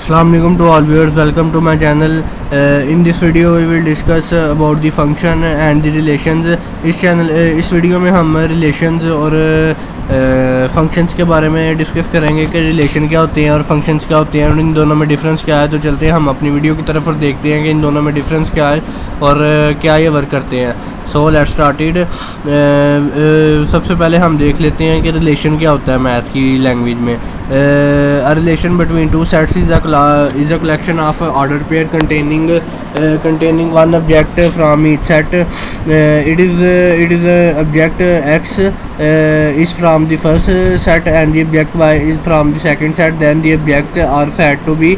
Assalamualaikum to all viewers, welcome to my channel. In this video we will discuss about the function and the relations. इस video में हम relations और functions के बारे में discuss करेंगे कि रिलेशन क्या होते हैं और फंक्शंस क्या होते हैं और इन दोनों में डिफरेंस क्या है। तो चलते हैं हम अपनी वीडियो की तरफ और देखते हैं कि इन दोनों में डिफरेंस क्या है और क्या ये वर्क करते हैं। So let's started. सबसे पहले हम देख लेते हैं कि रिलेशन क्या होता है मैथ की लैंग्वेज में। A relation between two sets is a collection of ordered pair containing one object from each set. It is object X is from the first set and the object Y is from the second set. Then the objects are said to be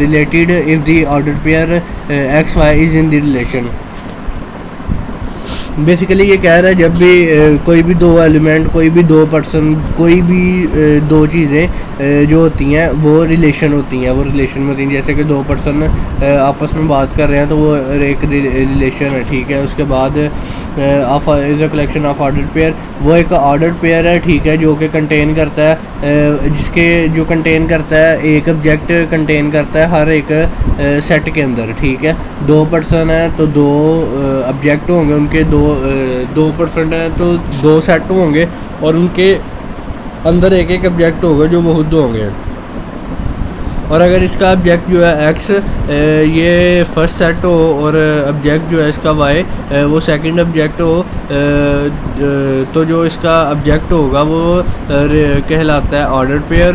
related if the ordered pair X Y is in the relation. Basically ये कह रहा है जब भी कोई भी दो element, कोई भी दो पर्सन, कोई भी दो चीज़ें जो होती हैं वो रिलेशन होती हैं, वो रिलेशन में होती हैं। जैसे कि दो पर्सन आपस में बात कर रहे हैं तो वो एक रिलेशन है, ठीक है। उसके बाद is a collection of ordered pair, वो एक ऑर्डर्ड पेयर है, ठीक है, जो कि कंटेन करता है जो कंटेन करता है एक ऑब्जेक्ट कंटेन करता है हर एक सेट के अंदर, ठीक है। दो पर्सन है तो दो ऑब्जेक्ट होंगे, उनके दो पर्सन है तो दो सेट होंगे और उनके अंदर एक एक ऑब्जेक्ट होगा जो बहुत होंगे। और अगर इसका ऑब्जेक्ट जो है एक्स ये फर्स्ट सेट हो और ऑब्जेक्ट जो है इसका वाई वो सेकंड ऑब्जेक्ट हो तो जो इसका ऑब्जेक्ट होगा वो कहलाता है ऑर्डर्ड पेयर।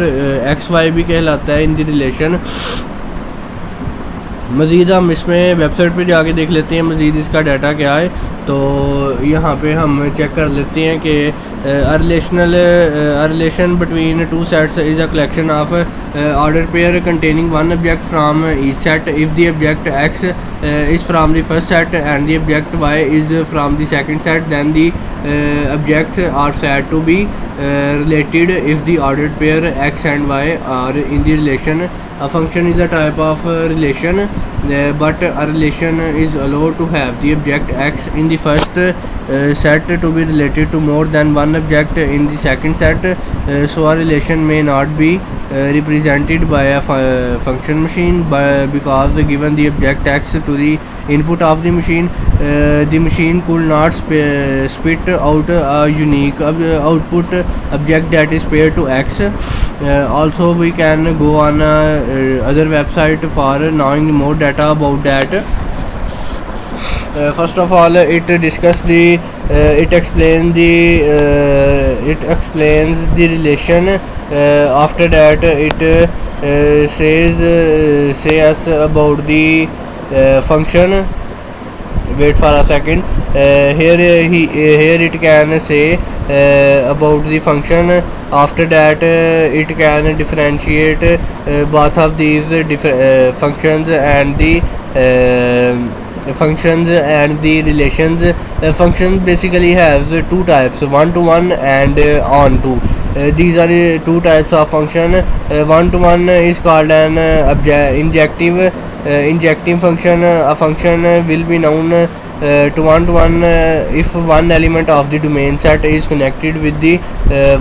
एक्स वाई भी कहलाता है इन द रिलेशन। मज़ीद हम इसमें वेबसाइट पे जाके देख लेते हैं मज़ीद इसका डाटा क्या है। तो यहाँ पे हम चेक कर लेते हैं कि relation between two sets is a collection of order pair containing one object from each set if the object X is from the first set and the object Y is from the second set then the objects are said to be related if the ordered pair x and y are in the relation. A function is a type of relation, but a relation is allowed to have the object x in the first set to be related to more than one object in the second set. So a relation may not be represented by a function machine because given the object x to the input of the machine could not spit out a unique output object that is paired to x. Also we can go on other website for knowing more data about that. First of all, it explains the relation. After that, it say us about the function. Wait for a second. Here it can say about the function. After that, it can differentiate both of these functions and the relations. Functions basically has two types, one-to-one and on-to. These are the two types of function. One-to-one is called an injective function. A function will be known to one-to-one if one element of the domain set is connected with the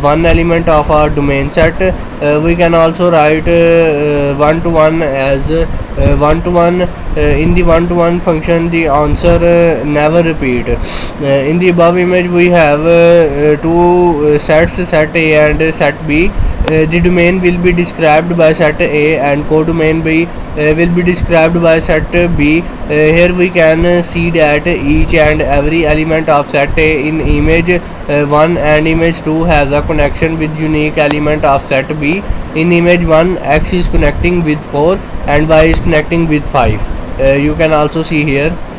one element of our domain set. We can also write one-to-one as one-to-one. In the one-to-one function the answer never repeat. In the above image we have two sets, set A and set B. The domain will be described by set A and codomain B will be described by set B. Here we can see that each and every element of set A in image 1 and image 2 has a connection with unique element of set B. In image 1 x is connecting with 4 and y is connecting with 5. You can also see here.